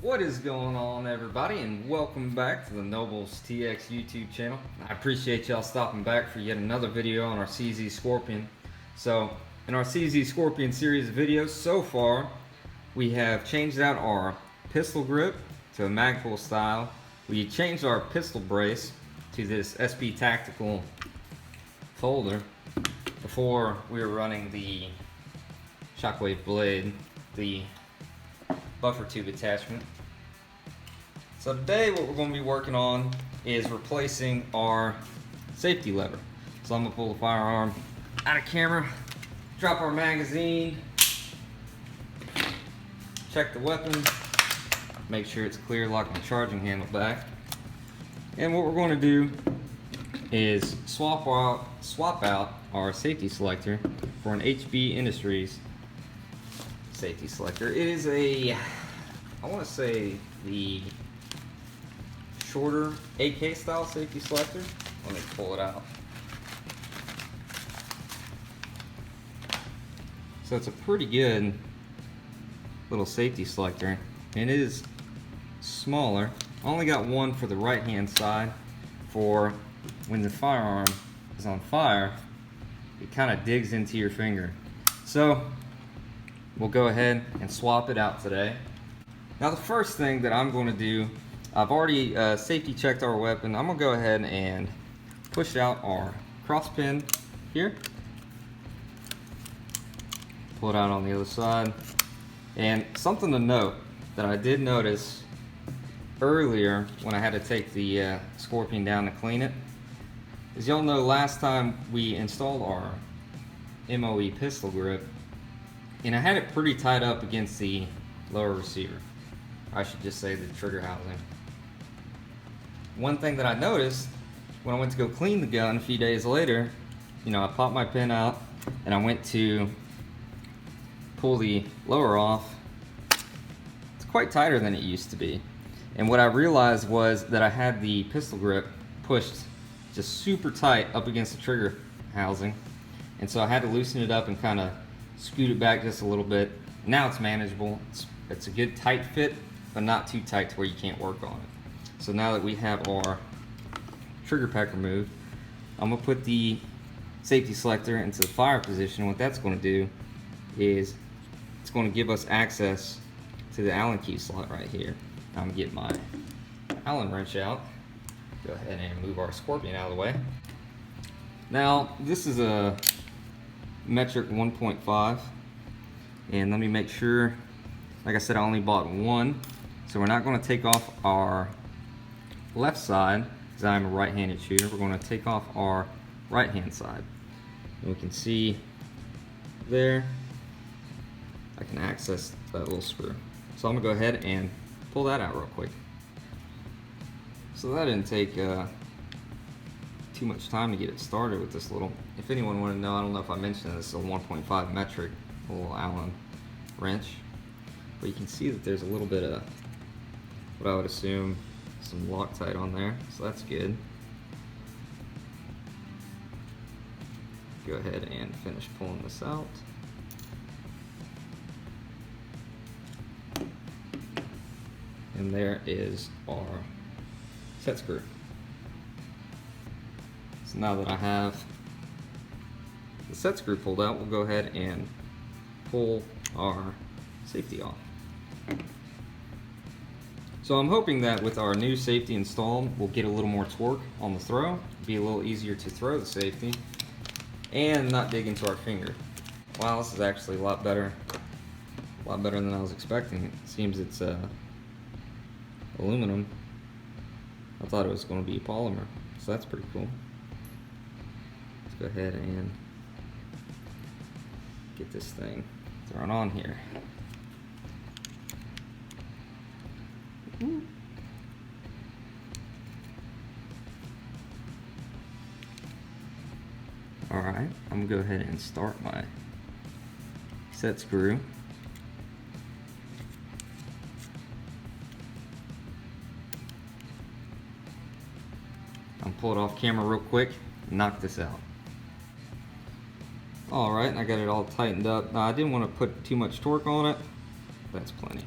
What is going on, everybody, and welcome back to the Nobles TX YouTube channel. I appreciate y'all stopping back for yet another video on our CZ Scorpion. So, in our CZ Scorpion series of videos, so far, we have changed out our pistol grip to a Magpul style. We changed our pistol brace to this SB Tactical folder. Before, we were running the Shockwave blade, the buffer tube attachment. So today what we're going to be working on is replacing our safety lever. So I'm going to pull the firearm out of camera, drop our magazine, check the weapon, make sure it's clear, lock my charging handle back. And what we're going to do is swap out our safety selector for an HB Industries safety selector. It is I want to say the shorter AK style safety selector. Let me pull it out. So it's a pretty good little safety selector, and it is smaller. I only got one for the right hand side for when the firearm is on fire. It kind of digs into your finger. So we'll go ahead and swap it out today. Now the first thing that I'm going to do, I've already safety checked our weapon. I'm going to go ahead and push out our cross pin here. Pull it out on the other side. And something to note that I did notice earlier when I had to take the Scorpion down to clean it, is y'all know last time we installed our MOE pistol grip, and I had it pretty tied up against the lower receiver. I should just say the trigger housing. One thing that I noticed when I went to go clean the gun a few days later, I popped my pin out and I went to pull the lower off. It's quite tighter than it used to be. And what I realized was that I had the pistol grip pushed just super tight up against the trigger housing. And so I had to loosen it up and kind of scoot it back just a little bit. Now it's manageable. It's a good tight fit, but not too tight to where you can't work on it. So now that we have our trigger pack removed, I'm going to put the safety selector into the fire position. What that's going to do is it's going to give us access to the Allen key slot right here. I'm going to get my Allen wrench out. Go ahead and move our Scorpion out of the way. Now this is a metric 1.5, and let me make sure, like I said, I only bought one, so we're not going to take off our left side because I'm a right-handed shooter. We're going to take off our right-hand side, and we can see there I can access that little screw. So I'm going to go ahead and pull that out real quick. So that didn't take too much time to get it started with this little, if anyone wanted to know, I don't know if I mentioned this, is a 1.5 metric little Allen wrench, but you can see that there's a little bit of what I would assume some Loctite on there, so that's good. Go ahead and finish pulling this out. And there is our set screw. So now that I have the set screw pulled out, we'll go ahead and pull our safety off. So I'm hoping that with our new safety installed, we'll get a little more torque on the throw, be a little easier to throw the safety, and not dig into our finger. Wow, this is actually a lot better than I was expecting. It seems it's aluminum. I thought it was going to be polymer, so that's pretty cool. Let's go ahead and get this thing thrown on here. Alright, I'm going to go ahead and start my set screw. I'm pull it off camera real quick and knock this out. Alright, I got it all tightened up. Now I didn't want to put too much torque on it. That's plenty.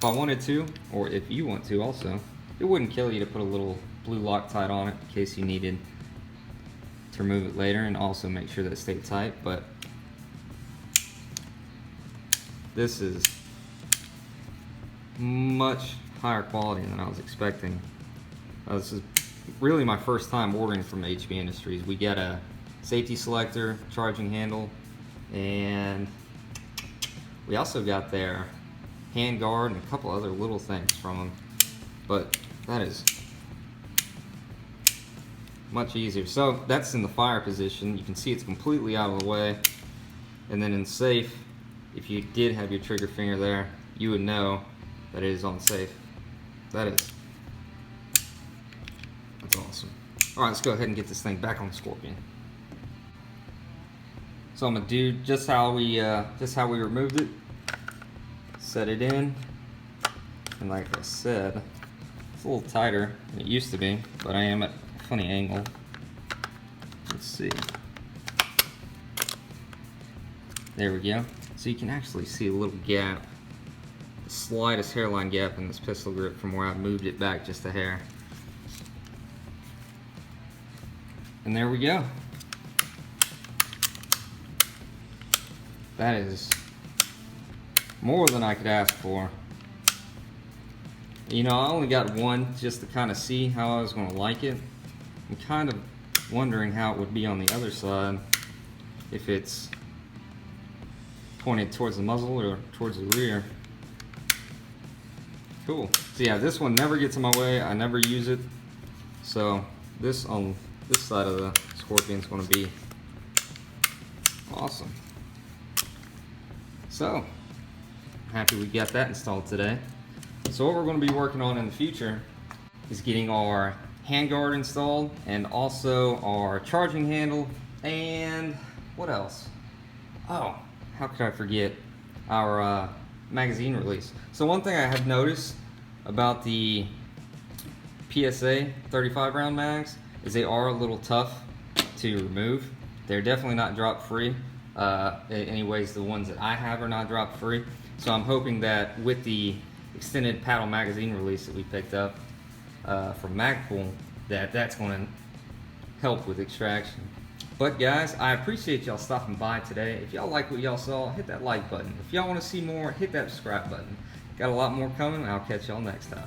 if I wanted to, or if you want to also, it wouldn't kill you to put a little blue Loctite on it in case you needed to remove it later, and also make sure that it stayed tight. But this is much higher quality than I was expecting. This is really my first time ordering from HB Industries. We get a safety selector, charging handle, and we also got their hand guard and a couple other little things from them. But that is much easier. So that's in the fire position. You can see it's completely out of the way. And then in safe, if you did have your trigger finger there, you would know that it is on safe. That's awesome. All right, let's go ahead and get this thing back on the Scorpion. So I'm gonna do just how we removed it. Set it in, and like I said, it's a little tighter than it used to be, but I am at a funny angle. Let's see. There we go. So you can actually see a little gap, the slightest hairline gap in this pistol grip from where I moved it back just a hair. And there we go. That is more than I could ask for. You know, I only got one just to kind of see how I was going to like it. I'm kind of wondering how it would be on the other side, if it's pointed towards the muzzle or towards the rear. Cool. So yeah, this one never gets in my way. I never use it. So this on this side of the Scorpion is going to be awesome. So happy we got that installed today. So what we're going to be working on in the future is getting our handguard installed, and also our charging handle, and what else? Oh, how could I forget our magazine release. So one thing I have noticed about the PSA 35 round mags is they are a little tough to remove. They're definitely not drop free. Anyways, the ones that I have are not drop free. So I'm hoping that with the extended paddle magazine release that we picked up from Magpul, that's going to help with extraction. But guys, I appreciate y'all stopping by today. If y'all like what y'all saw, hit that like button. If y'all want to see more, hit that subscribe button. Got a lot more coming. I'll catch y'all next time.